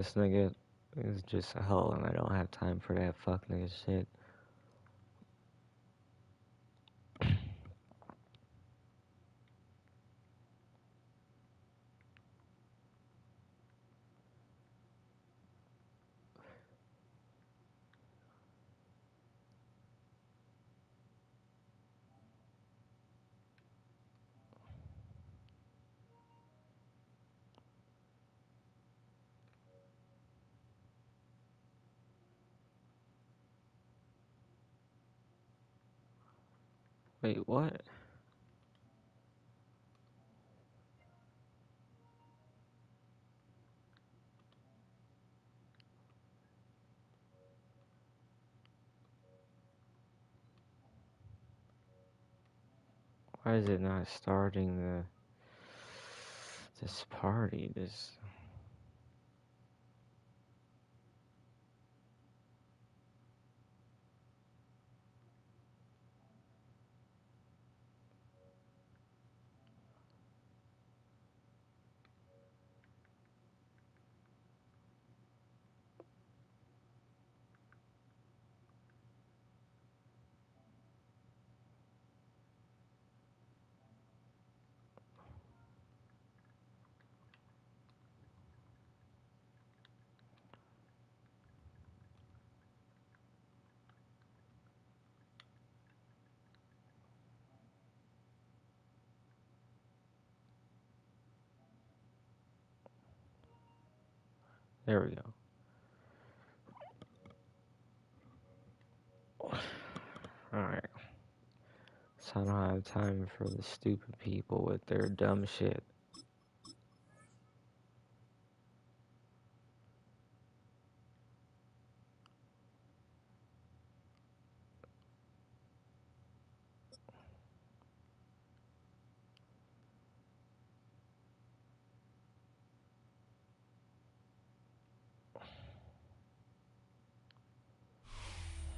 This nigga is just a hoe, and I don't have time for that fuck nigga shit. Wait, what? Why is it not starting this party? There we go. Alright. So I don't have time for the stupid people with their dumb shit.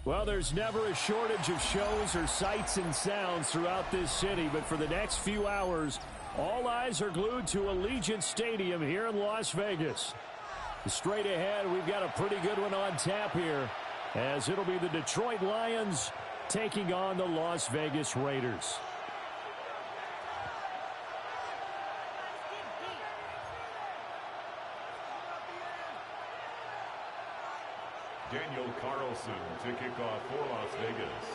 Well, there's never a shortage of shows or sights and sounds throughout this city, but for the next few hours, all eyes are glued to Allegiant Stadium here in Las Vegas. Straight ahead, we've got a pretty good one on tap here, as it'll be the Detroit Lions taking on the Las Vegas Raiders. Daniel Carlson to kick off for Las Vegas.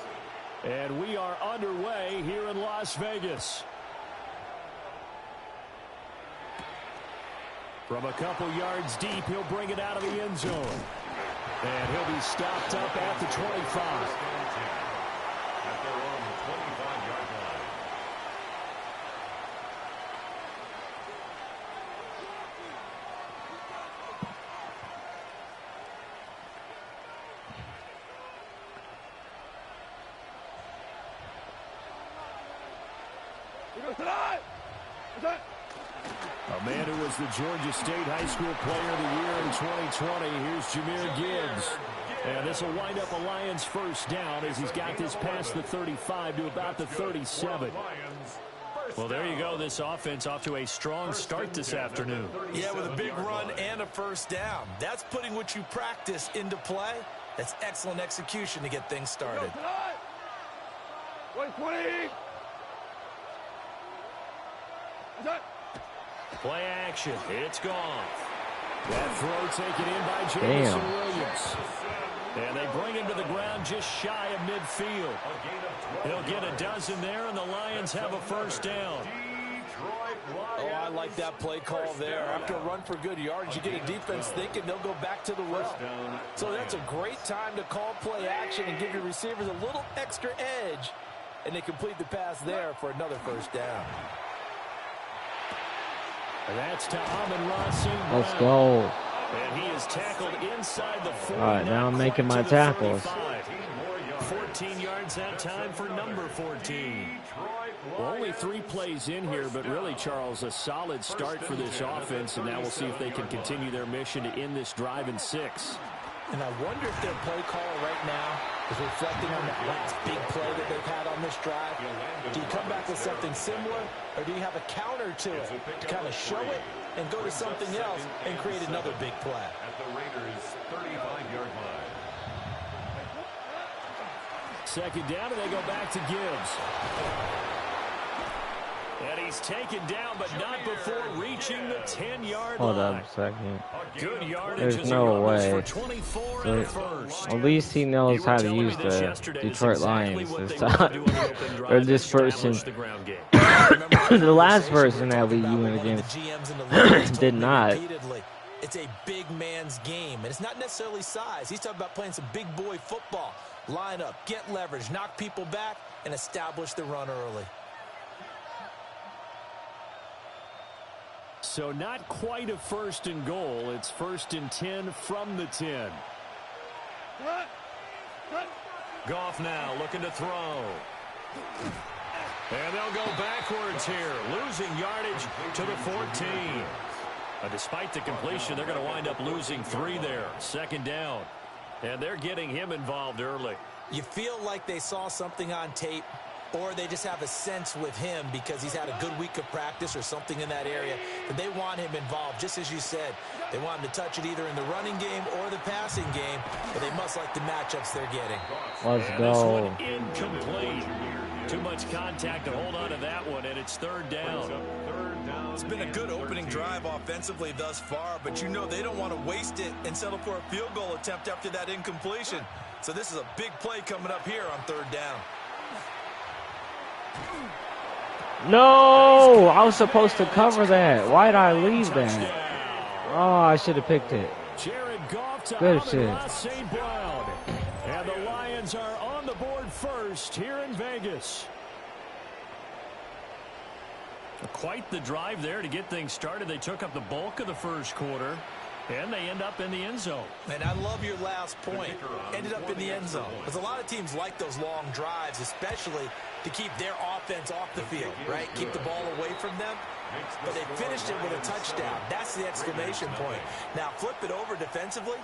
And we are underway here in Las Vegas. From a couple yards deep, he'll bring it out of the end zone. And he'll be stopped up at the 25. At their own 25-yard line. A man who was the Georgia State High School Player of the Year in 2020. Here's Jahmyr Gibbs. And this will wind up a Lions first down as he's got this past the 35 to about the 37. Well, there you go. This offense off to a strong start this afternoon. Yeah, with a big run and a first down. That's putting what you practice into play. That's excellent execution to get things started. 120. Play action. It's gone. That throw taken in by Jameson Williams. And they bring him to the ground just shy of midfield. He'll get a dozen there, and the Lions have a first down. Oh, I like that play call there. After a run for good yards, you get a defense thinking they'll go back to the well. So that's a great time to call play action and give your receivers a little extra edge. And they complete the pass there for another first down. And that's to Amon-Ra St. Brown. Let's go. And he is tackled inside the 40. Alright, now I'm making my tackles. 14 yards that time for number 14. Well, only 3 plays in here, but really, Charles, a solid start for this offense, and now we'll see if they can continue their mission to end this drive in 6. And I wonder if their play caller right now is reflecting on that last big play that they've had on this drive. Do you come back with something similar, or do you have a counter to it to kind of show it and go to something else and create another big play? second down, and they go back to Gibbs. And he's taken down, but not before reaching the 10-yard line. Hold up a second. Good yardage. There's no way. For 24 and a first. At least he knows how to use the Detroit Lions this time. Or this person. The last person that we went against did not. It's a big man's game, and it's not necessarily size. He's talking about playing some big boy football. Line up, get leverage, knock people back, and establish the run early. So not quite a first and goal. It's 1st and 10 from the 10. Goff now looking to throw. And they'll go backwards here, losing yardage to the 14. Despite the completion, they're going to wind up losing 3 there. Second down. And they're getting him involved early. You feel like they saw something on tape, or they just have a sense with him because he's had a good week of practice or something in that area, that they want him involved. Just as you said, they want him to touch it either in the running game or the passing game, but they must like the matchups they're getting. Let's and go. This one incomplete. Too much contact to hold on to that one, and it's 3rd down. It's been a good opening drive offensively thus far, but you know they don't want to waste it and settle for a field goal attempt after that incompletion. So this is a big play coming up here on 3rd down. No! I was supposed to cover that. Why did I leave that? Oh, I should have picked it. Good shit. St. Brown. And the Lions are on the board first here in Vegas. Quite the drive there to get things started. They took up the bulk of the first quarter, and they end up in the end zone. And I love your last point. Ended up in the end zone. Because a lot of teams like those long drives, especially to keep their offense off the field, right? Keep the ball away from them. But they finished it with a touchdown. That's the exclamation point. Now, flip it over defensively.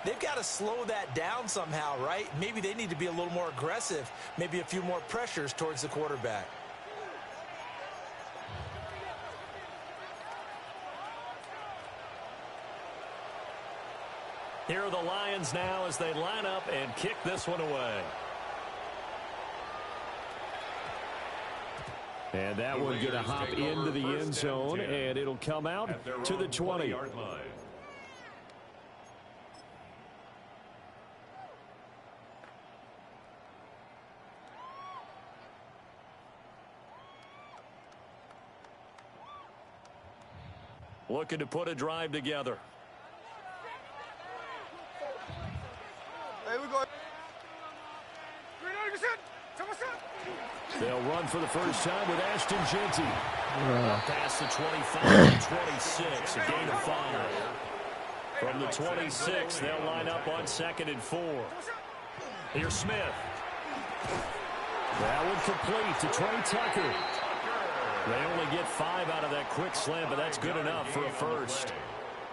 They've got to slow that down somehow, right? Maybe they need to be a little more aggressive. Maybe a few more pressures towards the quarterback. Here are the Lions now as they line up and kick this one away. And that one going to hop into the end zone, and it'll come out to the 20. Looking to put a drive together. They'll run for the first time with Ashton Jeanty. Past the 25 to 26, a gain of 5. From the 26, they'll line up on 2nd and 4. Here's Smith. That one complete to Trey Tucker. They only get 5 out of that quick slant, but that's good enough for a first.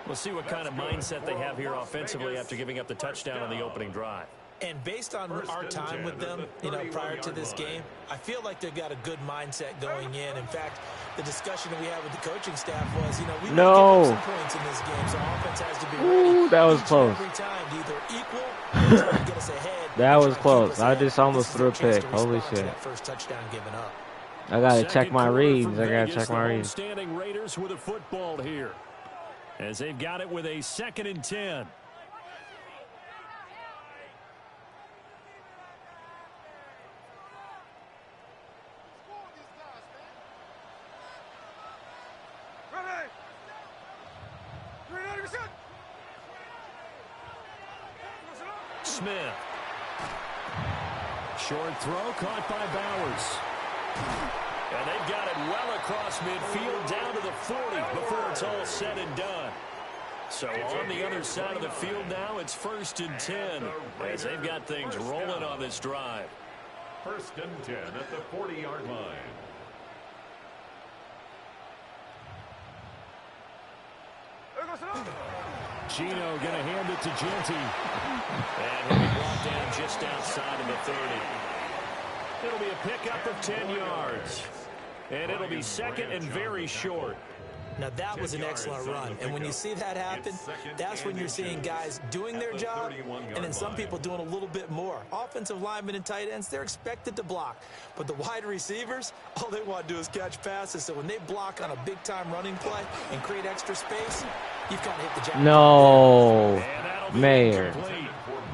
We'll see what kind of mindset they have here offensively after giving up the touchdown on the opening drive. And based on our time with them, prior to this game, I feel like they've got a good mindset going in. In fact, the discussion that we had with the coaching staff was, we might give up some points in this game, so offense has to be ready. That was close. Every time to either equal or try to get us ahead. That was close. I just almost threw a pick. Holy shit. That first touchdown given up. I gotta check my reads. I gotta check my reads. Standing Raiders with a football here, as they've got it with a 2nd and 10. Smith. Short throw caught by Bowers. And they've got it well across midfield down to the 40 before it's all said and done. So on the other side of the field now, it's 1st and 10 as they've got things rolling on this drive. 1st and 10 at the 40-yard line. Gino going to hand it to Jeanty. And he'll be brought down just outside of the 30. It'll be a pickup of 10 yards. And it'll be 2nd and very short. Now, that was an excellent run. And when you see that happen, that's when you're seeing guys doing their job and then some people doing a little bit more. Offensive linemen and tight ends, they're expected to block. But the wide receivers, all they want to do is catch passes. So when they block on a big-time running play and create extra space, you've kind of hit the jackpot. No, Mayer.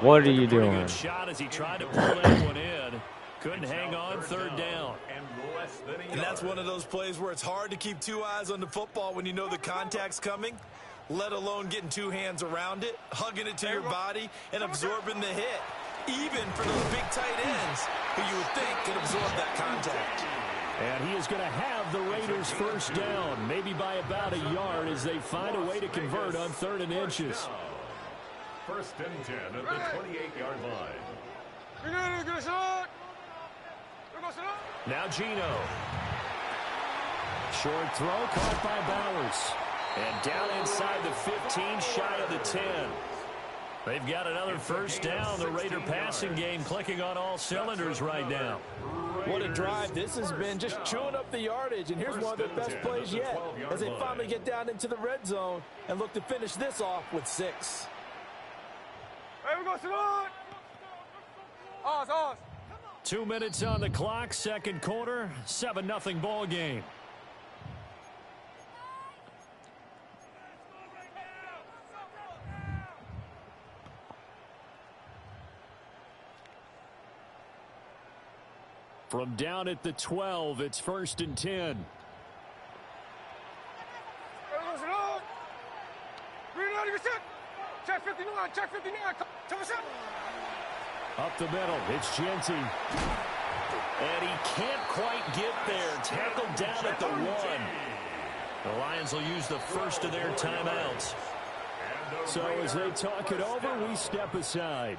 What are you doing? Good shot as he tried to pull that one in. Couldn't hang on, third down. And that's one of those plays where it's hard to keep two eyes on the football when you know the contact's coming, let alone getting two hands around it, hugging it to your body, and absorbing the hit, even for those big tight ends who you would think could absorb that contact. And he is going to have the Raiders first down, maybe by about a yard as they find a way to convert on 3rd and inches. First and 10 at the 28-yard line. Now Gino. Short throw caught by Bowers. And down inside the 15, shy of the 10. They've got another first down. The Raider passing game clicking on all cylinders right now. What a drive this has been, just chewing up the yardage. And here's one of their best plays yet as they finally get down into the red zone and look to finish this off with 6. Hey, we go, Simone! 2 minutes on the clock, second quarter, 7-0 ball game. From down at the 12, it's 1st and 10. Check 59, check 59. Up the middle, it's Genty. And he can't quite get there. Tackled down at the 1. The Lions will use the first of their timeouts. So as they talk it over, we step aside.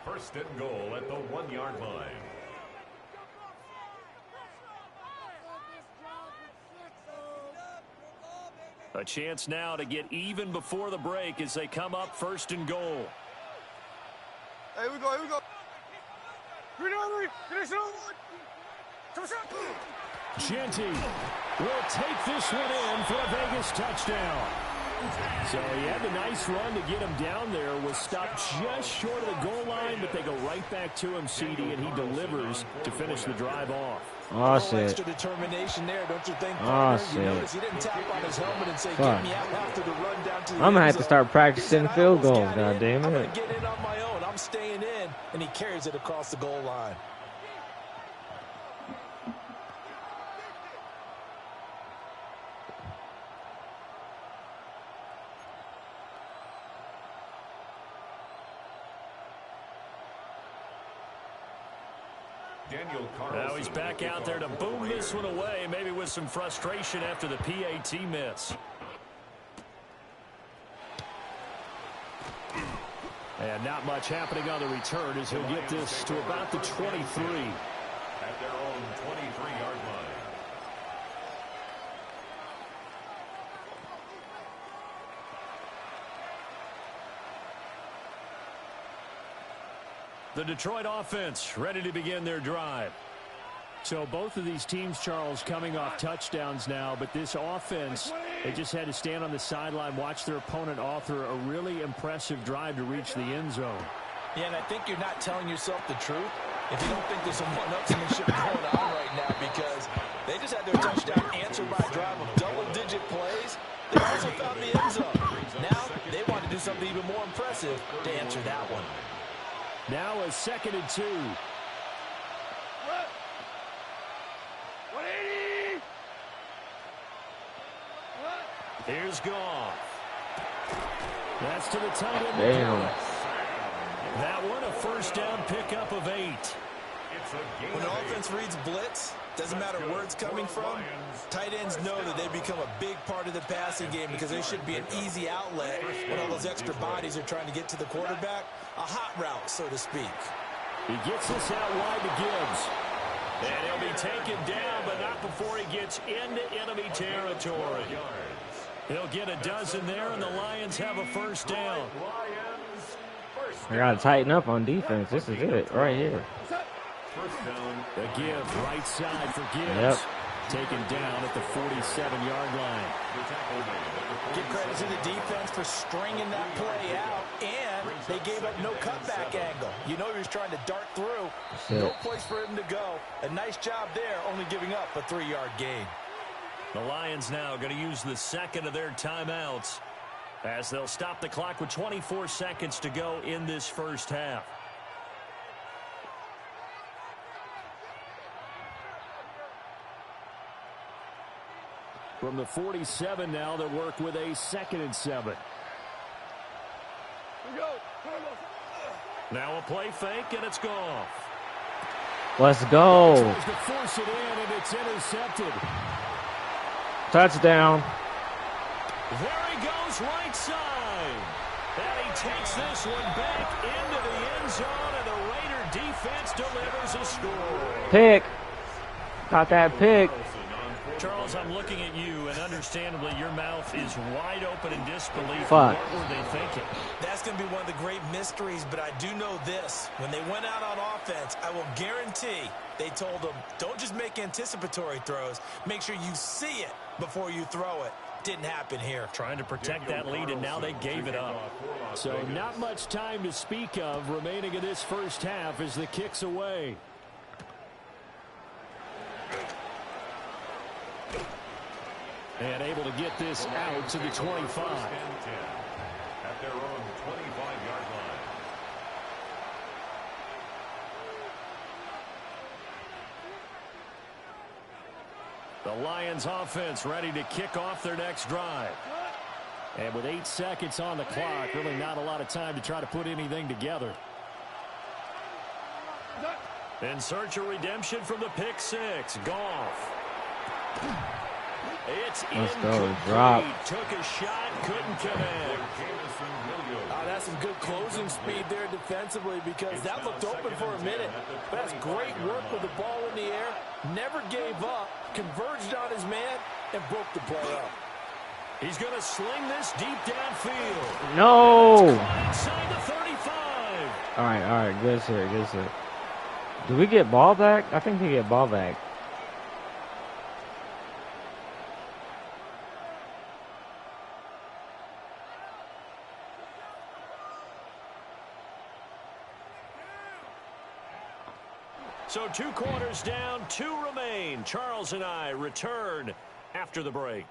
First and goal at the 1-yard line. A chance now to get even before the break as they come up 1st and goal. Hey, we go, here we go. Genty will take this one in for a Vegas touchdown. So he had the nice run to get him down there, was stopped just short of the goal line, but they go right back to him, CD, and he delivers to finish the drive off. Awesome. Extra determination there, don't you think, partner? Awesome. You notice he didn't tap on his helmet and say, get me out after the run down to the I'm going to have to start practicing field goals, God damn I'm it. going to get in on my own. I'm staying in, and he carries it across the goal line. Now he's back out there to boom this one away, maybe with some frustration after the PAT miss. And not much happening on the return as he'll get this to about the 23. At their own 23-yard line. The Detroit offense ready to begin their drive. So both of these teams, Charles, coming off touchdowns now, but this offense, they just had to stand on the sideline, watch their opponent author a really impressive drive to reach the end zone. Yeah, and I think you're not telling yourself the truth if you don't think there's some one-upsmanship going on right now, because they just had their touchdown answered by a drive of double-digit plays. They also found the end zone. Now they want to do something even more impressive to answer that one. Now a 2nd and 2. 180. Here's Goff. That's to the tight end. Damn. That one a first down pickup of 8. When the offense reads blitz, doesn't matter where it's coming from, tight ends know that they become a big part of the passing game because they should be an easy outlet when all those extra bodies are trying to get to the quarterback. A hot route, so to speak. He gets this out wide to Gibbs. And he'll be taken down, but not before he gets into enemy territory. He'll get a dozen there, and the Lions have a first down. I got to tighten up on defense. This is it right here. The give, right side for Gibbs. Yep. taken down at the 47-yard line. Give credit to the defense for stringing that play out, and they gave up no cutback angle. You know he was trying to dart through. No place for him to go. A nice job there, only giving up a 3-yard gain. The Lions now going to use the second of their timeouts as they'll stop the clock with 24 seconds to go in this first half. From the 47 now, they'll work with a 2nd and 7. Now a play fake, and it's gone. Let's go. Tries to force it in, and it's intercepted. Touchdown. There he goes, right side. And he takes this one back into the end zone, and the Raider defense delivers a score. Pick. Got that pick. Charles, I'm looking at you, and understandably, your mouth is wide open in disbelief. Fuck. What were they thinking? That's going to be one of the great mysteries, but I do know this. When they went out on offense, I will guarantee they told them, don't just make anticipatory throws. Make sure you see it before you throw it. Didn't happen here. Trying to protect that lead, and now they gave it up. So not much time to speak of remaining in this first half as the kick's away. And able to get this out to the 25. At their own 25-yard line. The Lions offense ready to kick off their next drive. And with 8 seconds on the clock, really not a lot of time to try to put anything together. In search of redemption from the pick six. Goff. It's incomplete. Drop. Took a shot, couldn't connect. That's some good closing speed there defensively because that looked open for a minute. But that's great work with the ball in the air. Never gave up, converged on his man, and broke the play up. He's going to sling this deep downfield. No. Inside the 35. All right. Good shit. Do we get ball back? I think we get ball back. So 2 quarters down, 2 remain. Charles and I return after the break.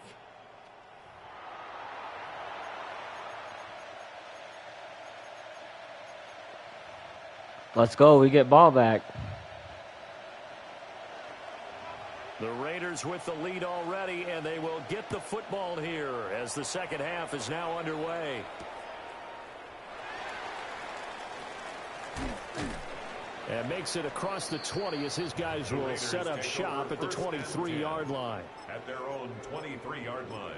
Let's go. We get ball back. The Raiders with the lead already, and they will get the football here as the second half is now underway. And makes it across the 20 as his guys will set up shop at the 23-yard line. At their own 23-yard line.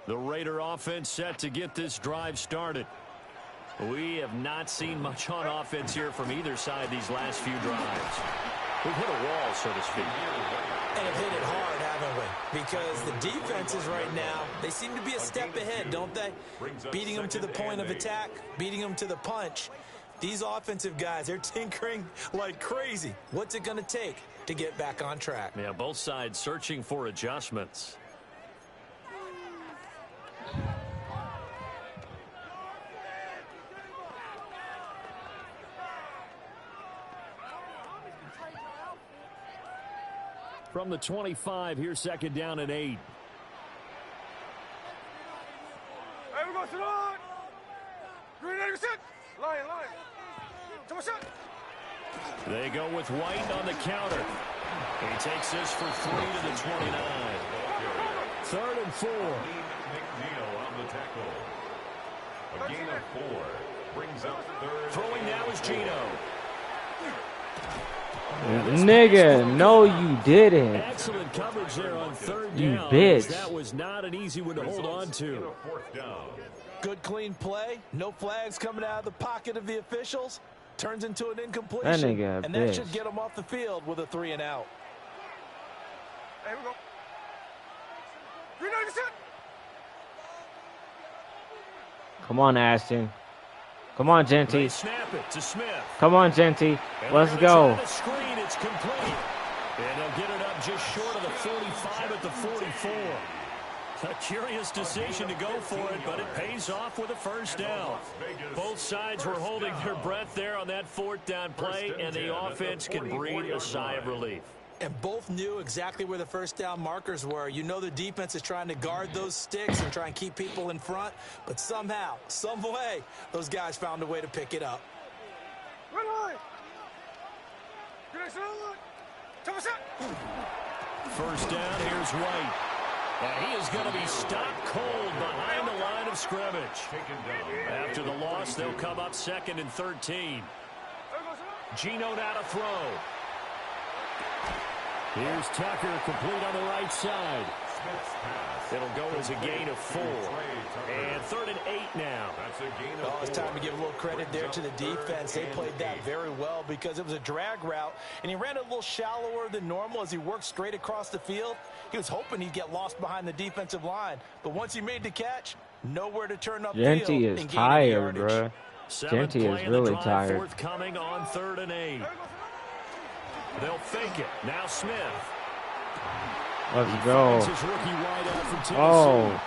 The Raider offense set to get this drive started. We have not seen much on offense here from either side these last few drives. We've hit a wall, so to speak. And have hit it hard, haven't we? Because the defenses right now, they seem to be a step ahead, don't they? Beating them to the point of attack, beating them to the punch. These offensive guys, they're tinkering like crazy. What's it going to take to get back on track? Yeah, both sides searching for adjustments. From the 25, here's second down and 8. Hey, we go, sit on. Green 80%. Line. Come on, shot. They go with White on the counter. He takes this for 3 to the 29. 3rd and 4. McNeil on the tackle. A gain of 4 brings up 3rd. Throwing now is Gino. Nigga, no you didn't. Excellent coverage there on 3rd down. You bitch. That was not an easy one to hold on to. Good clean play. No flags coming out of the pocket of the officials. Turns into an incompletion. That nigga and bitch. that should get him off the field with a 3 and out. Hey, we go. Green 80%. Come on, Ashton. Come on, Genty. They snap it to Smith. Come on, Genty. And Let's they're go. gonna try to screen. It's complete. And they'll get it up just short of the 45 at the 44. A curious decision to go for it, but it pays off with a first down. Both sides were holding their breath there on that fourth down play, and the offense can breathe a sigh of relief. And both knew exactly where the first down markers were. You know the defense is trying to guard those sticks and try and keep people in front, but somehow, some way, those guys found a way to pick it up. First down, here's White. And he is going to be stopped cold behind the line of scrimmage. After the loss, they'll come up 2nd and 13. Geno now to throw. Here's Tucker, complete on the right side. It'll go as a gain of 4. And 3rd and 8 now. Oh, it's time to give a little credit there to the defense. They played that very well because it was a drag route, and he ran a little shallower than normal as he worked straight across the field. He was hoping he'd get lost behind the defensive line, but once he made the catch, nowhere to turn upfield. Genty is tired, bro. Genty is really tired. Forthcoming on 3rd and 8. They'll fake it. Now Smith. Let's go. Oh.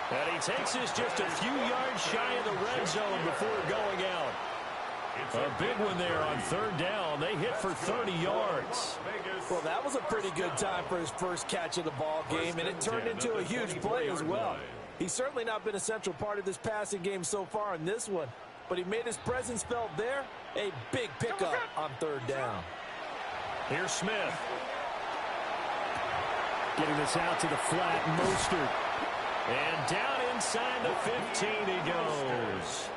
And he takes this just a few yards shy of the red zone before going out. A big one there on 3rd down. They hit for 30 yards. Well, that was a pretty good time for his first catch of the ball game, and it turned into a huge play as well. He's certainly not been a central part of this passing game so far in this one, but he made his presence felt there. A big pickup on 3rd down. Here's Smith. Getting this out to the flat, Mostert. And down inside the 15 he goes.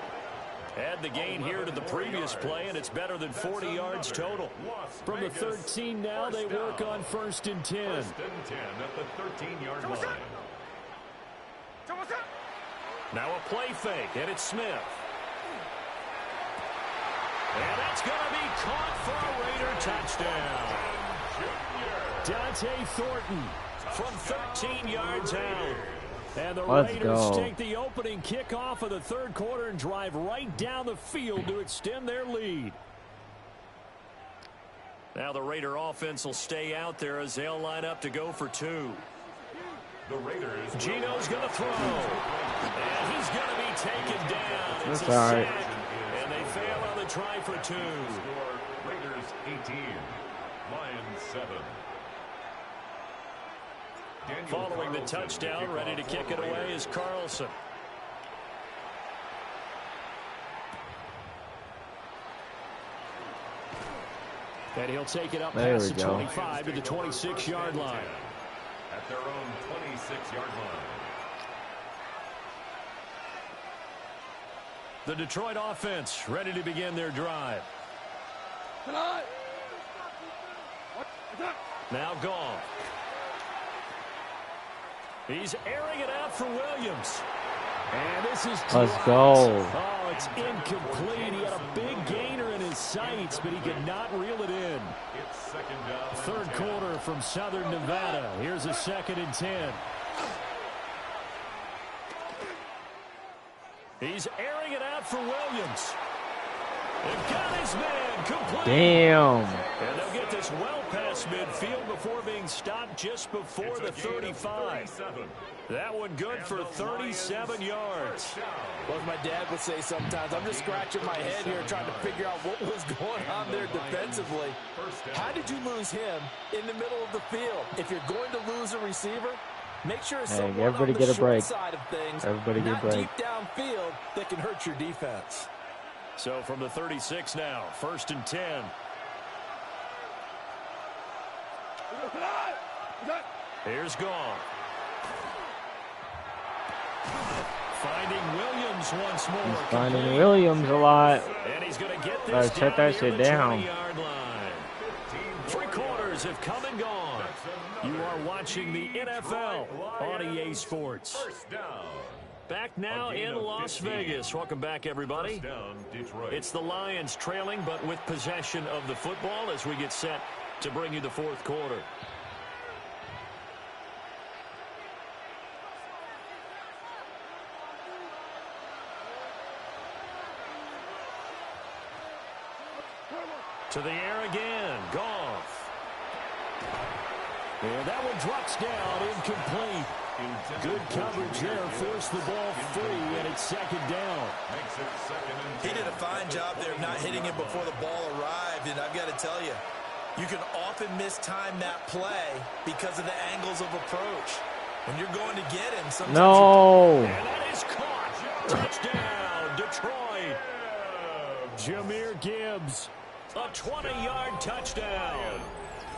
Add the gain here to the previous play, and it's better than 40 yards total. From the 13 now, they work on 1st and 10. 1st and 10 at the 13-yard line. Now a play fake, and it's Smith. And that's going to be caught for a Raider touchdown. Dante Thornton from 13 yards out. And the Raiders take the opening kickoff of the 3rd quarter and drive right down the field to extend their lead. Now the Raider offense will stay out there as they'll line up to go for 2. The Raiders. Geno's going to throw. And he's going to be taken down. It's That's all right. sack. And they fail on the try for 2. Score Raiders 18, Lions 7. Following the touchdown, ready to kick it away is Carlson. And he'll take it up past the 25 to the 26-yard line. At their own 26-yard line. The Detroit offense ready to begin their drive. Now gone. He's airing it out for Williams. And this is Let's go. Oh, it's incomplete. He had a big gainer in his sights, but he could not reel it in. It's 2nd down. 3rd quarter from Southern Nevada. Here's a 2nd and 10. He's airing it out for Williams. They've got his man complete. Damn. And they'll get this well past midfield before being stopped just before the 35. That one good for 37 yards. Well, as my dad would say sometimes, I'm just scratching my head here trying to figure out what was going on there defensively. How did you lose him in the middle of the field? If you're going to lose a receiver, make sure it's someone on the short side of things, everybody get a break. Deep downfield that can hurt your defense. So from the 36 now, 1st and 10. Here's Gone. Finding Williams once more. He's finding Williams a lot. And he's going to get this down shut that shit down. 20-yard line. 3 quarters have come and gone. You are watching the NFL on EA Sports. First down. Back now in Las Vegas. Welcome back, everybody. It's the Lions trailing, but with possession of the football as we get set to bring you the 4th quarter. To the air again. Goff. And that one drops down, incomplete. Good coverage there. Forced the ball free, and it's second down. He did a fine job there of not hitting it before the ball arrived, and I've got to tell you, you can often mistime that play because of the angles of approach. When you're going to get him, sometimes... No! And that is caught. Touchdown, Detroit. Jahmyr Gibbs, a 20-yard touchdown.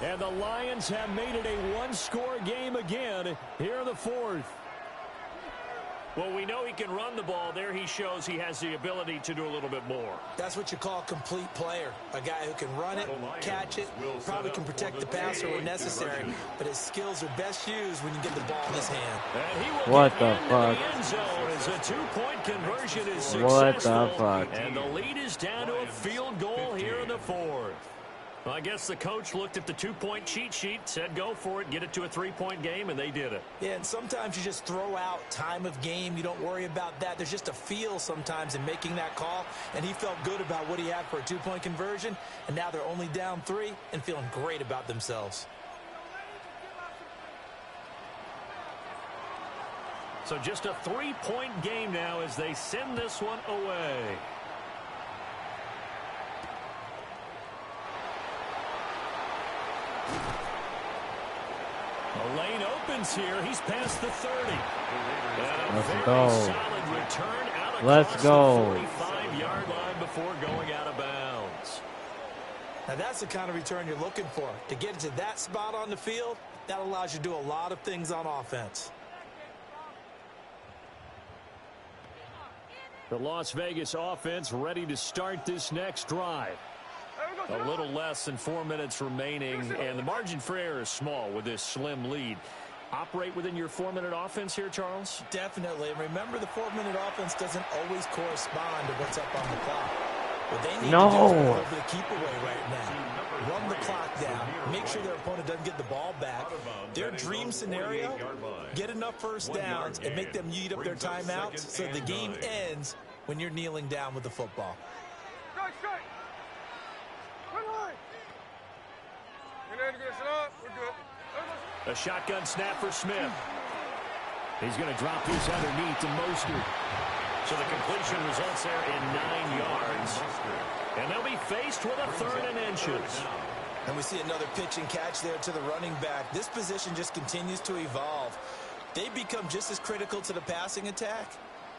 And the Lions have made it a one-score game again here in the fourth. Well, we know he can run the ball. There he shows he has the ability to do a little bit more. That's what you call a complete player. A guy who can run it, catch it, probably can protect the passer when necessary, but his skills are best used when you get the ball in his hand. And he will What get the into fuck? the end zone as a two-point conversion is successful. What the fuck? And the lead is down to a field goal here in the fourth. Well, I guess the coach looked at the two-point cheat sheet, said go for it, get it to a three-point game, and they did it. Yeah, and sometimes you just throw out time of game. You don't worry about that. There's just a feel sometimes in making that call, and he felt good about what he had for a two-point conversion, and now they're only down 3 and feeling great about themselves. So just a three-point game now as they send this one away. The lane opens here. He's past the 30. Let's go. Solid return out Let's go. the 45-yard line before going out of bounds. Now, that's the kind of return you're looking for. To get into that spot on the field, that allows you to do a lot of things on offense. The Las Vegas offense ready to start this next drive. A little less than 4 minutes remaining, and the margin for error is small with this slim lead. Operate within your 4-minute offense here, Charles? Definitely. And remember, the 4-minute offense doesn't always correspond to what's up on the clock. What they need to do is go over the keep away right now. Run the clock down. Make sure their opponent doesn't get the ball back. Their dream scenario, get enough first downs and make them eat up their timeouts so the game ends when you're kneeling down with the football. A shotgun snap for Smith. He's going to drop this underneath to Mostert. So the completion results there in 9 yards. And they'll be faced with a 3rd and inches. And we see another pitch and catch there to the running back. This position just continues to evolve. They become just as critical to the passing attack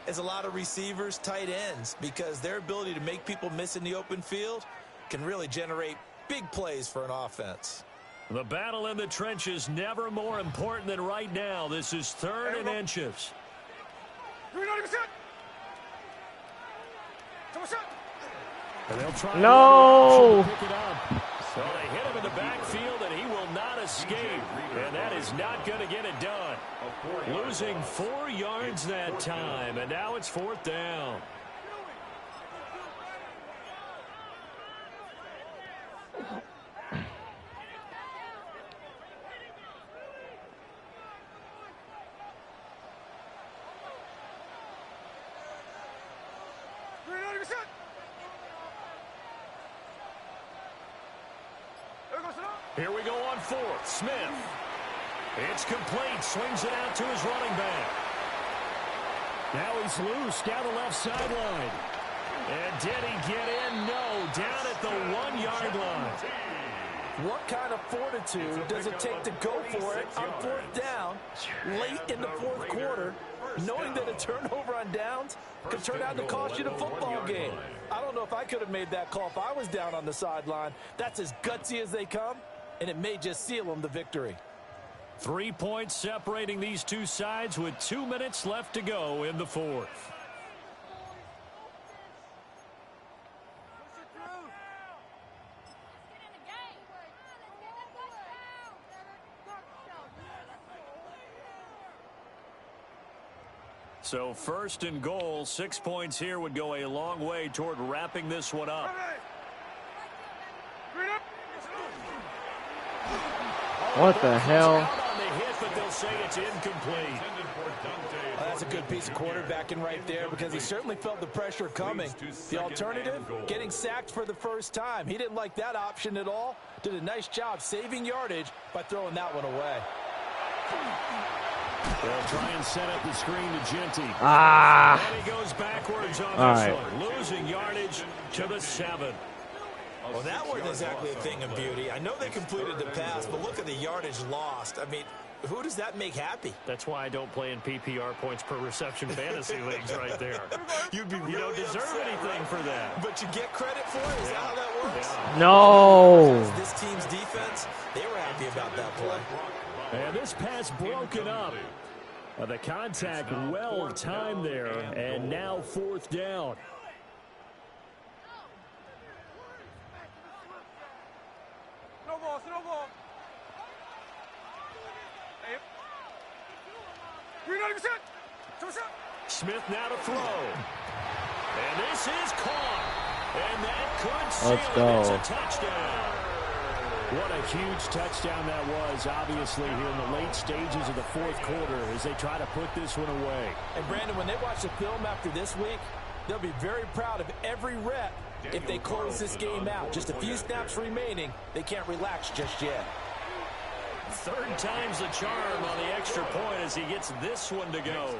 as a lot of receivers, tight ends, because their ability to make people miss in the open field can really generate big plays for an offense. The battle in the trenches never more important than right now. This is 3rd and inches. And they'll try No! to pick it up. So they hit him in the backfield, and he will not escape. And that is not going to get it done. Losing 4 yards that time, and now it's 4th down. Here we go on 4th. Smith. It's complete. Swings it out to his running back. Now he's loose down the left sideline. And did he get in? No. Down at the 1-yard line. What kind of fortitude does it take to go for it on 4th down late in the 4th quarter, knowing that a turnover on downs could turn out to cost you the football game? I don't know if I could have made that call if I was down on the sideline. That's as gutsy as they come, and it may just seal them the victory. 3 points separating these two sides with 2 minutes left to go in the 4th. So 1st and goal, 6 points here would go a long way toward wrapping this one up. What the hell? On the hit, but they'll say it's incomplete. That's a good piece of quarterbacking right there because he certainly felt the pressure coming. The alternative, getting sacked for the first time. He didn't like that option at all. Did a nice job saving yardage by throwing that one away. They'll try and set up the screen to Genty. And he goes backwards on this one, losing yardage to the 7. Well, that wasn't exactly a thing of beauty. I know they completed the pass, but look at the yardage lost. I mean, who does that make happy? That's why I don't play in PPR points per reception fantasy leagues right there. You don't deserve anything for that. But you get credit for it? Is that how that works? No. This team's defense, they were happy about that play. And this pass broken up. The contact well timed there, and now 4th down. No ball. Smith now to throw. And this is caught. And that could seal it. It's a touchdown. What a huge touchdown that was, obviously, here in the late stages of the 4th quarter as they try to put this one away. And, Brandon, when they watch the film after this week, they'll be very proud of every rep if they close this game out. Just a few snaps remaining. They can't relax just yet. 3rd time's the charm on the extra point as he gets this one to go.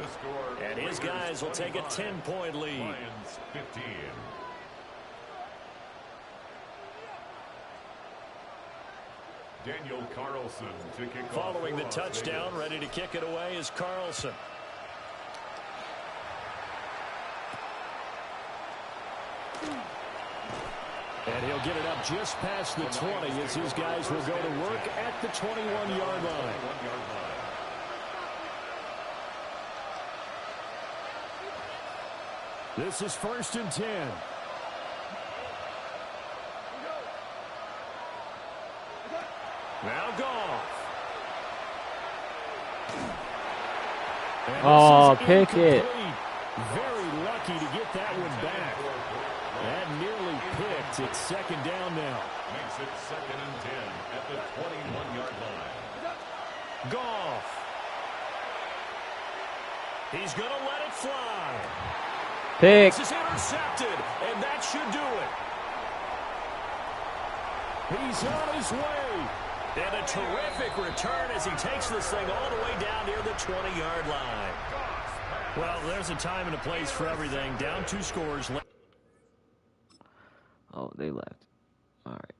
And his guys will take a 10-point lead. Lions 15. Daniel Carlson to kick off. Following the touchdown, ready to kick it away is Carlson. And he'll get it up just past the 20 as his guys will go to work at the 21-yard line. This is 1st and 10. Now Goff. Oh, pick it. Very lucky to get that one back. That nearly picked. It's 2nd down now. Makes it 2nd and 10 at the 21-yard line. Goff. He's going to let it fly. Pick. This is intercepted, and that should do it. He's on his way. And a terrific return as he takes this thing all the way down near the 20-yard line. Well, there's a time and a place for everything. Down 2 scores. Oh, they left. All right.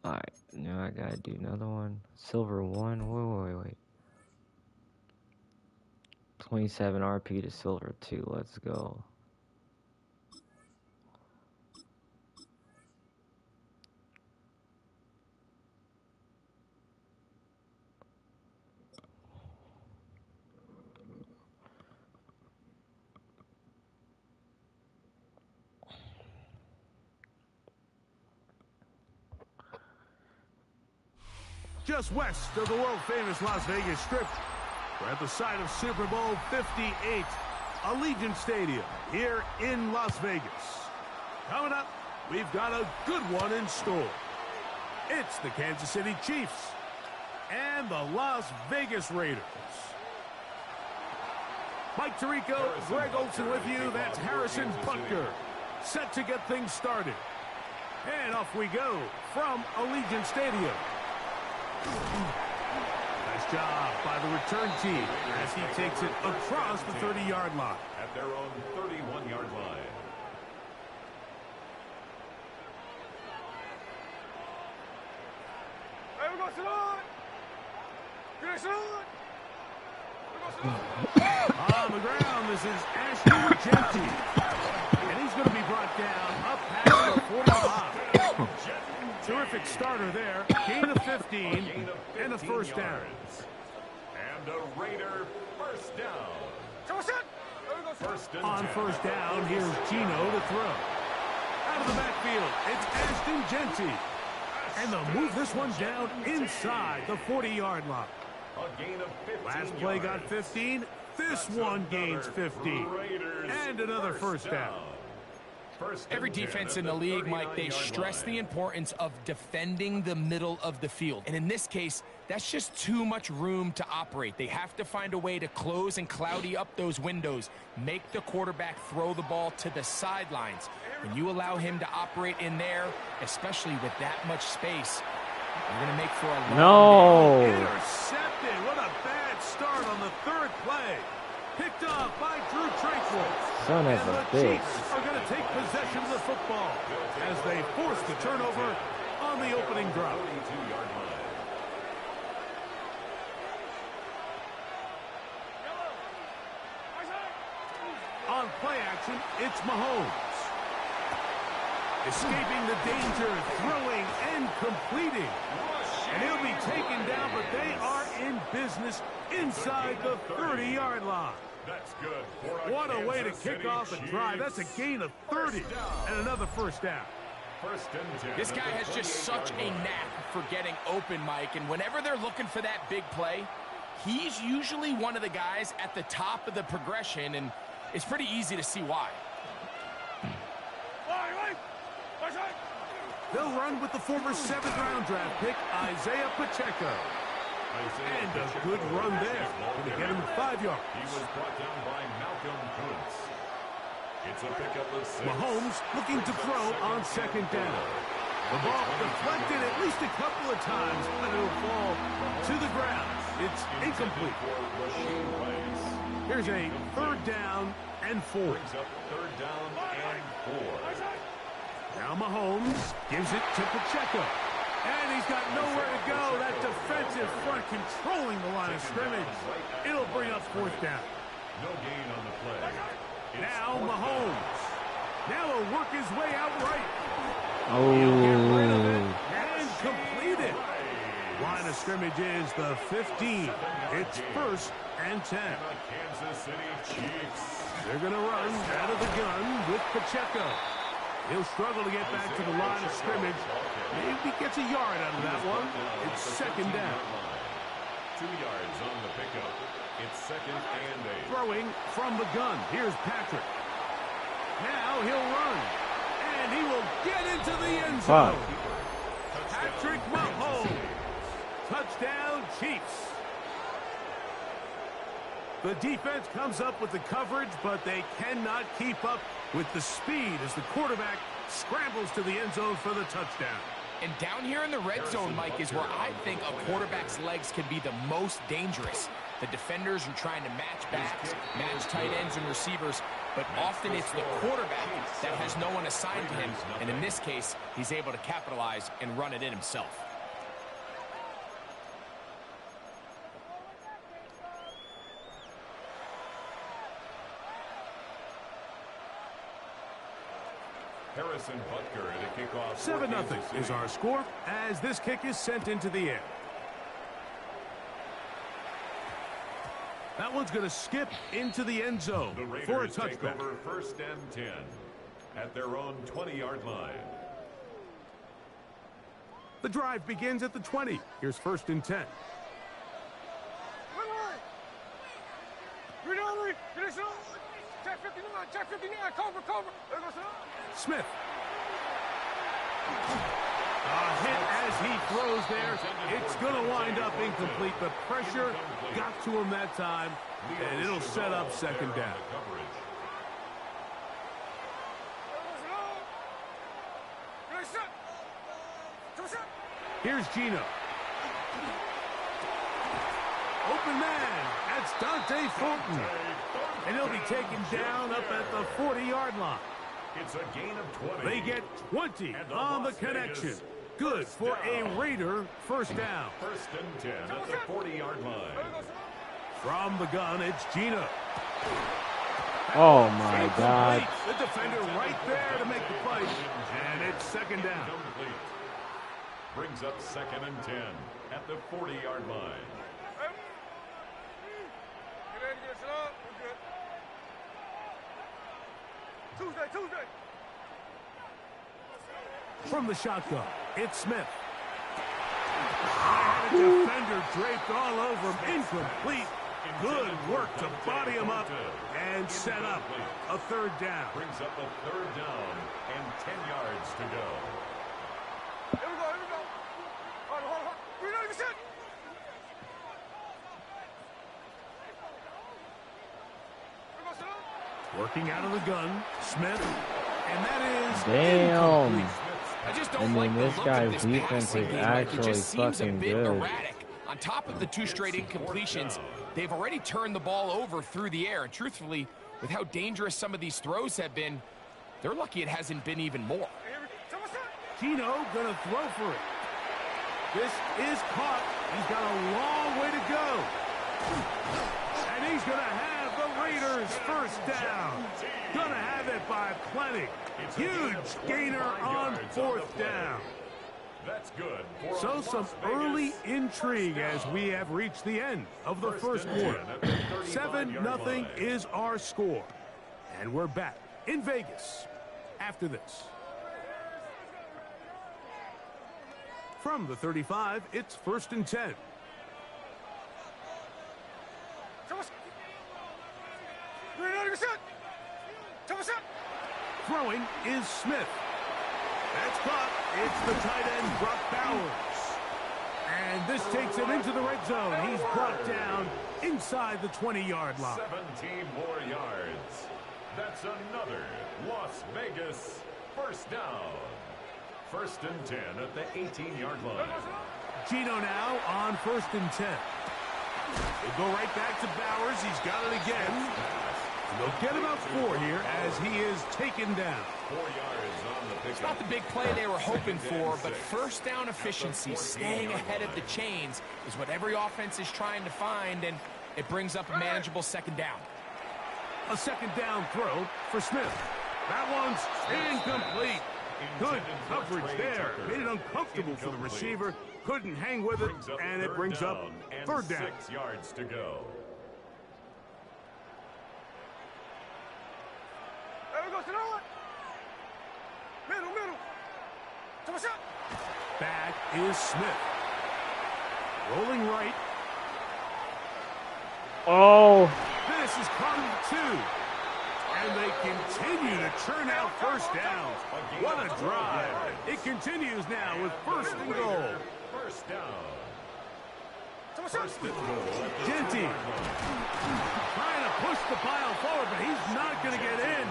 Alright, now I gotta do another one. Silver 1. Wait. 27 RP to silver 2. Let's go. Just west of the world-famous Las Vegas Strip, we're at the site of Super Bowl 58, Allegiant Stadium, here in Las Vegas. Coming up, we've got a good one in store. It's the Kansas City Chiefs and the Las Vegas Raiders. Mike Tirico, Greg Olson with you. That's Harrison Butker, set to get things started. And off we go from Allegiant Stadium. Nice job by the return team as he takes it across the 30-yard line. At their own 31-yard line. Hey, we're going to salute. Good salute. On the ground, this is H2H. And he's going to be brought down up past the 45. Terrific starter there. Gain of 15 and a first down. And a Raider first down. On first down, here's Gino to throw. Out of the backfield, it's Ashton Genty. And they'll move this one down inside the 40-yard line. A gain of 15 Last play got 15. This one gains 15. And another first down. Every defense in the league, Mike, they stress the importance of defending the middle of the field. And in this case, that's just too much room to operate. They have to find a way to close and cloudy up those windows, make the quarterback throw the ball to the sidelines. When you allow him to operate in there, especially with that much space, you're going to make for a long day. Intercepted. What a bad start on the third play. Picked off by Drew Tranquil. Son of a bitch. Chiefs are going to take possession of the football as they force the turnover on the opening drive. On play action, it's Mahomes. Escaping the danger, throwing and completing. And he'll be taken down, but they are in business inside the 30-yard line. That's good. What a way to kick off a drive. That's a gain of 30 and another first down. This guy has just such a knack for getting open, Mike, and whenever they're looking for that big play, he's usually one of the guys at the top of the progression, and it's pretty easy to see why. They'll run with the former 7th-round draft pick, Isaiah Pacheco. And a good run there. Going to get him 5 yards. He was brought down by Malcolm Kuntz. It's a pickup of 6. Mahomes looking to throw on 2nd down. The ball deflected at least a couple of times, but it'll fall to the ground. It's incomplete. Here's a 3rd down and 4. Brings up 3rd down and 4. Now Mahomes gives it to Pacheco. And he's got nowhere to go. That defensive front controlling the line of scrimmage. It'll bring up 4th down. No gain on the play. Now Mahomes. Now he'll work his way out right. Oh. And complete it. Line of scrimmage is the 15. It's 1st and 10. Kansas City Chiefs. They're going to run out of the gun with Pacheco. He'll struggle to get back to the line of scrimmage. Maybe gets a yard out of that one. It's 2nd down. 2 yards on the pickup. It's 2nd and 8. Throwing from the gun. Here's Patrick. Now he'll run. And he will get into the end zone. Patrick Mahomes. Touchdown, Chiefs. The defense comes up with the coverage, but they cannot keep up with the speed as the quarterback scrambles to the end zone for the touchdown. And down here in the red zone, Mike, is where I think a quarterback's legs can be the most dangerous. The defenders are trying to match backs, match tight ends and receivers, but often it's the quarterback that has no one assigned to him, and in this case, he's able to capitalize and run it in himself. Harrison Butker to kick off. 7-0 is our score as this kick is sent into the air. That one's going to skip into the end zone for a touchback. Take over 1st and 10 at their own 20-yard line. The drive begins at the 20. Here's 1st and 10. Check 59, cover. Smith. A hit as he throws there. It's going to wind up incomplete, but pressure got to him that time, and it'll set up 2nd down. Here's Gino. Open man. That's Dante Fulton. And he'll be taken down up at the 40-yard line. It's a gain of 20. They get 20 on the connection. Good for a Raider 1st down. 1st and 10 at the 40-yard line. From the gun, it's Gino. Oh, my God. The defender right there to make the play. And it's 2nd down. Brings up 2nd and 10 at the 40-yard line. Tuesday. From the shotgun, it's Smith. Defender draped all over him. Incomplete. Good work to body him up and set up a third down. Brings up a third down and 10 yards to go. Here we go, here we go. Hold on. We're not even set. Working out of the gun, Smith, and that is damn. incomplete. I just don't I mean, like the this look guy's of this defense passing is game. Like, actually it just seems a fucking bit good. erratic. On top of the 2 straight incompletions, they've already turned the ball over through the air. And truthfully, with how dangerous some of these throws have been, they're lucky it hasn't been even more. Gino gonna throw for it. This is caught. He's got a long way to go. And he's gonna have the Raiders first down. Gonna have it by plenty. Huge gainer on fourth down. That's good. So some early intrigue as we have reached the end of the first quarter. 7-0 is our score. And we're back in Vegas after this. From the 35, it's 1st and 10. Throwing is Smith. That's caught. It's the tight end, Brock Bowers. And this takes him into the red zone. He's brought down inside the 20-yard line. 17 more yards. That's another Las Vegas first down. 1st and 10 at the 18-yard line. Gino now on 1st and 10. They go right back to Bowers. He's got it again. They'll get about 4 here as he is taken down. 4 yards on the pickup. It's not the big play they were hoping for, but first down efficiency, staying ahead of the chains, is what every offense is trying to find, and it brings up a manageable 2nd down. A 2nd down throw for Smith. That one's incomplete. Good coverage there. Made it uncomfortable for the receiver. Couldn't hang with it, and it brings up 3rd down. 6 yards to go. Back is Smith. Rolling right. Oh. This is caught 2. And they continue to churn out first downs. What a drive. It continues now with 1st and goal. First down. Genty trying to push the pile forward, but he's not going to get in.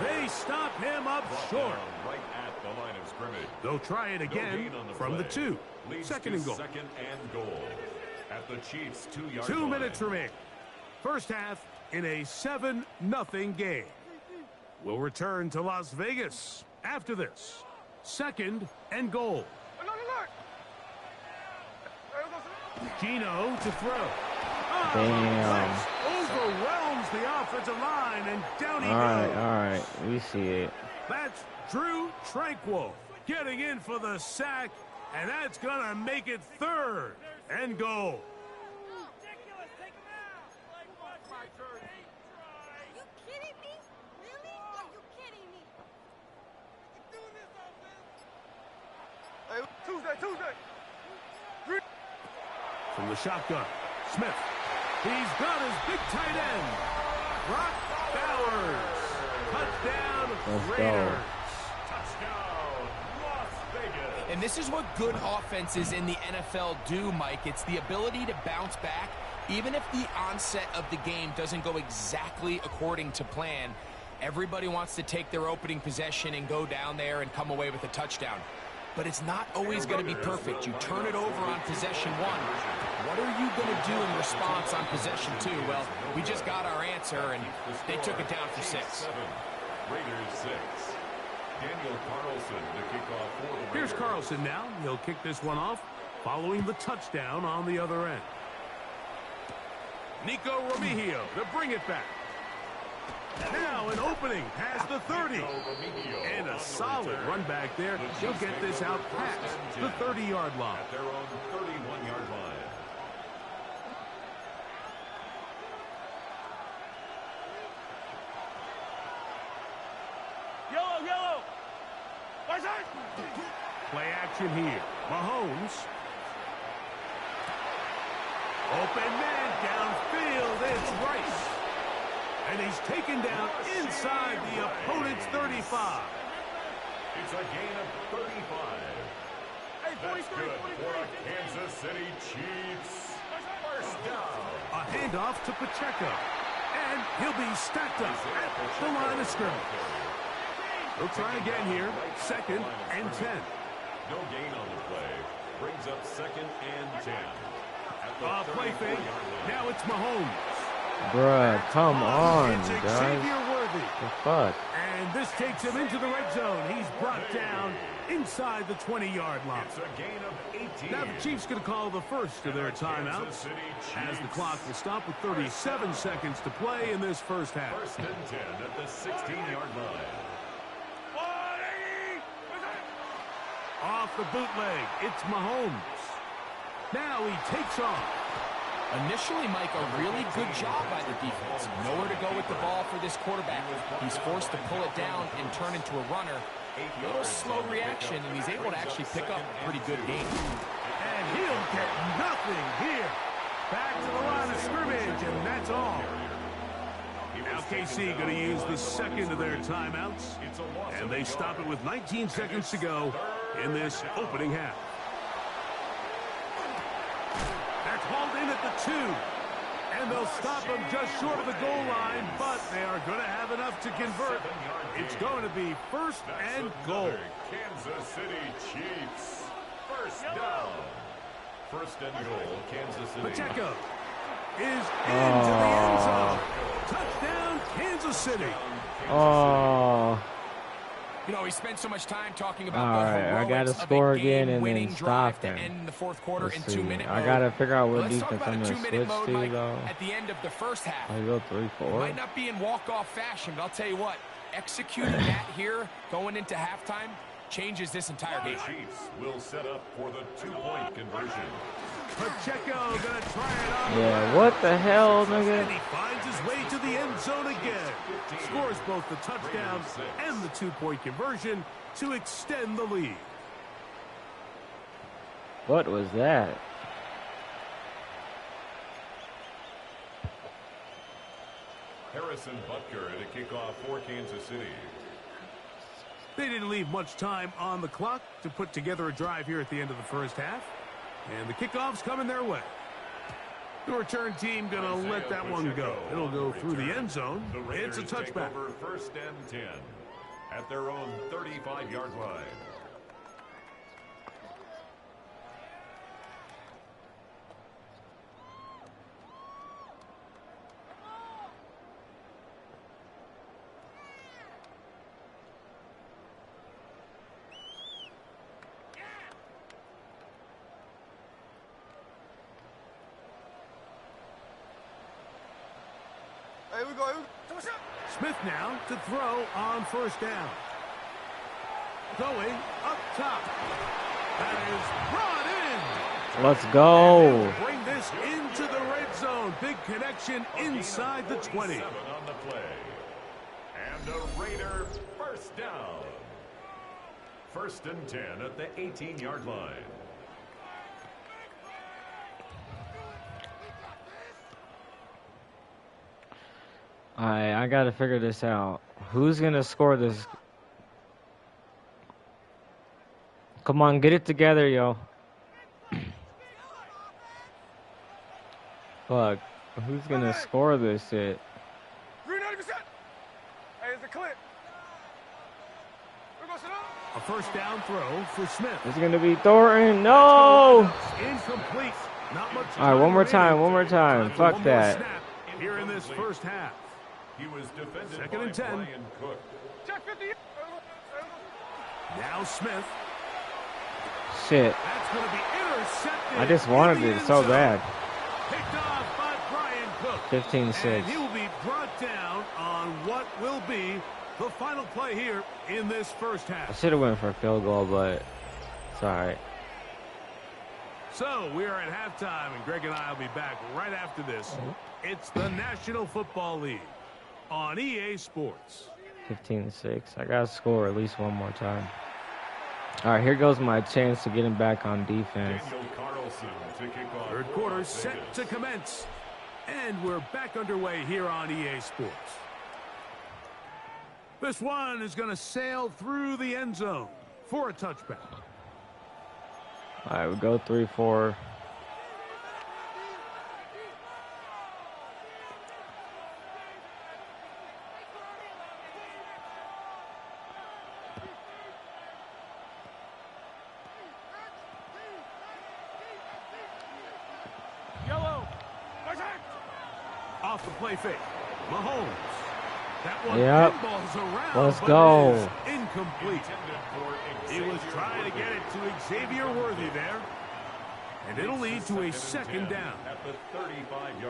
They stop him up short. Right at the line of scrimmage. They'll try it again from the 2. 2nd and goal. 2nd and goal. At the Chiefs' 2-yard 2 line. minutes remain. First half in a 7-0 game. We'll return to Las Vegas after this. 2nd and goal. Gino to throw. Oh, damn. Overwhelms the offensive line, and down he goes. All right. We see it. That's Drew Tranquil getting in for the sack, and that's going to make it 3rd and goal. Tuesday. From the shotgun, Smith. He's got his big tight end, Brock Bowers. Touchdown, Raiders. Touchdown, Las Vegas. And this is what good offenses in the NFL do, Mike. It's the ability to bounce back, even if the onset of the game doesn't go exactly according to plan. Everybody wants to take their opening possession and go down there and come away with a touchdown. But it's not always going to be perfect. You turn it over on possession 1. What are you going to do in response on possession 2? Well, we just got our answer, and they took it down for 6. Raiders 6. Daniel Carlson to kick off for the Raiders. Here's Carlson now. He'll kick this one off following the touchdown on the other end. Nico Remigio to bring it back. Now an opening past the 30. And a solid run back there. He'll get this out past the 30-yard line. At their own 31-yard line. Yellow. What's that? Play action here. Mahomes Open man downfield. It's Rice. And he's taken down inside the opponent's 35. It's a gain of 35. That's good for the Kansas City Chiefs. First down. A handoff to Pacheco. And he'll be stacked up at the line of scrimmage. They'll try again here. 2nd and 10. No gain on the play. Brings up 2nd and 10. Play fake. Now it's Mahomes. Bruh, come on, it's guys. Xavier Worthy. The fuck? And this takes him into the red zone. He's brought down inside the 20-yard line. It's a gain of 18. Now the Chiefs going to call the first of their timeouts as the clock will stop with 37 seconds to play in this first half. 1st and 10 at the 16-yard line. Off the bootleg, it's Mahomes. Now he takes off. Initially, Mike, a really good job by the defense. Nowhere to go with the ball for this quarterback. He's forced to pull it down and turn into a runner. A little slow reaction, and he's able to actually pick up a pretty good gain. And he'll get nothing here. Back to the line of scrimmage, and that's all. Now KC going to use the 2nd of their timeouts, and they stop it with 19 seconds to go in this opening half. That's hauled in at the 2, and they'll stop him just short of the goal line, but they are going to have enough to convert. It's going to be 1st and goal. Kansas City Chiefs. First down. 1st and goal, Kansas City. Pacheco is into the end zone. Touchdown, Kansas City. Oh. You know, we spent so much time talking about all right, I gotta score again and then stop them. End the 4th quarter in 2-minute I gotta figure out what defense I'm gonna switch mode, to, Mike, though. at the end of the first half. I go 3-4. Might not be in walk-off fashion, but I'll tell you what, executing that here going into halftime changes this entire game. The Chiefs will set up for the 2-point conversion. Pacheco gonna try it on. Yeah, what the hell, nigga? And he finds his way to the end zone again. Scores both the touchdown and the 2-point conversion to extend the lead. What was that? Harrison Butker to kick off for Kansas City. They didn't leave much time on the clock to put together a drive here at the end of the first half. And the kickoff's coming their way. The return team going to let that one go. It'll go through the end zone. It's a touchback. Over 1st and 10 at their own 35-yard line. Hey, we go. Smith now to throw on 1st down. Going up top. That is brought in. Let's go. Bring this into the red zone. Big connection inside the 20. On the play. And a Raider first down. 1st and 10 at the 18-yard line. Alright, I gotta figure this out. Who's gonna score this? Come on, get it together, yo. Fuck. Who's gonna score this shit? Green 90%. Hey, it's a clip. We're going to sit up. A 1st down throw for Smith. It's gonna be Thornton. No! Incomplete. Not much. Alright, one more time. Fuck that. Here in this first half. He was defended 2nd and 10. Brian Cook. Check 50. Now Smith. Shit. That's going to be intercepted. I just wanted it so bad. Picked off by Brian Cook. 15-6. And he will be brought down on what will be the final play here in this first I half. should have went for a field goal, but it's alright. So we are at halftime, and Greg and I will be back right after this. It's the National Football League on EA Sports. 15-6. I gotta score at least one more time. All right, here goes my chance to get him back on defense. Daniel Carlson Third quarter set to commence. And we're back underway here on EA Sports. This one is going to sail through the end zone for a touchback. All right, we go 3-4. Off the play fake. Mahomes. That one pinballs around. Let's go. Incomplete. He was trying to get it to Xavier Worthy there. And it'll lead to a second down.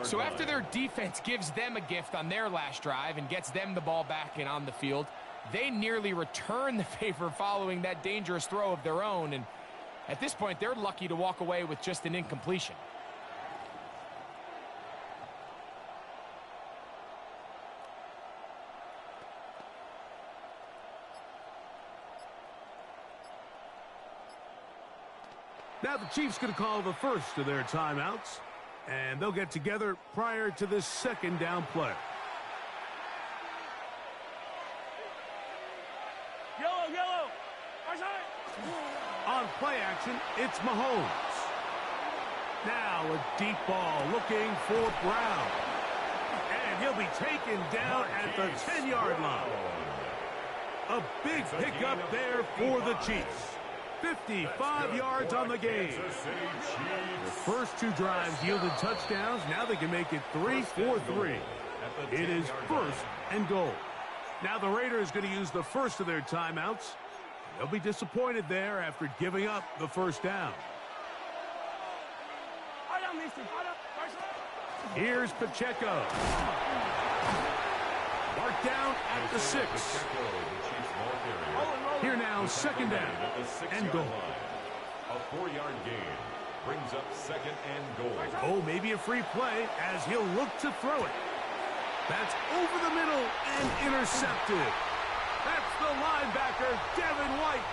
So after their defense gives them a gift on their last drive and gets them the ball back and on the field, they nearly return the favor following that dangerous throw of their own. And at this point, they're lucky to walk away with just an incompletion. Now the Chiefs going to call the first of their timeouts, and they'll get together prior to this second down play. Yellow. On play action, it's Mahomes. Now a deep ball looking for Brown. And he'll be taken down at the 10-yard line. A big pickup there for the Chiefs. 55 yards on the game. The first two drives yielded touchdowns. Now they can make it 3-4-3. It is first and goal. Now the Raiders going to use the first of their timeouts. They'll be disappointed there after giving up the first down. Here's Pacheco. Marked down at the 6. Here now, second down and goal. A 4-yard gain brings up second and goal. Oh, maybe a free play as he'll look to throw it. That's over the middle and intercepted. That's the linebacker, Devin White.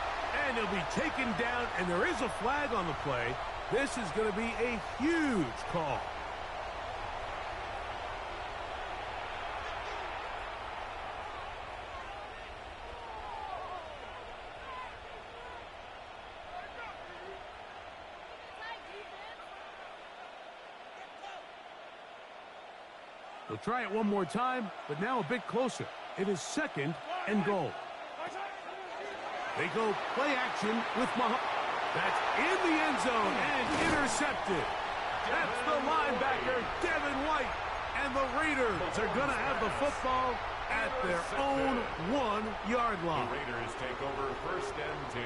And he'll be taken down, and there is a flag on the play. This is going to be a huge call. They'll try it one more time, but now a bit closer. It is second and goal. They go play action with Mahomes. That's in the end zone and intercepted. That's the linebacker, Devin White. And the Raiders are going to have the football at their own 1-yard line. The Raiders take over first and 10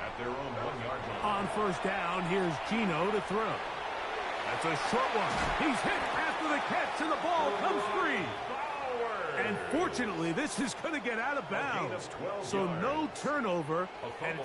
at their own 1-yard line. On first down, here's Gino to throw. That's a short one. He's hit after the catch, and the ball comes free. And fortunately, this is going to get out of bounds. So no turnover. And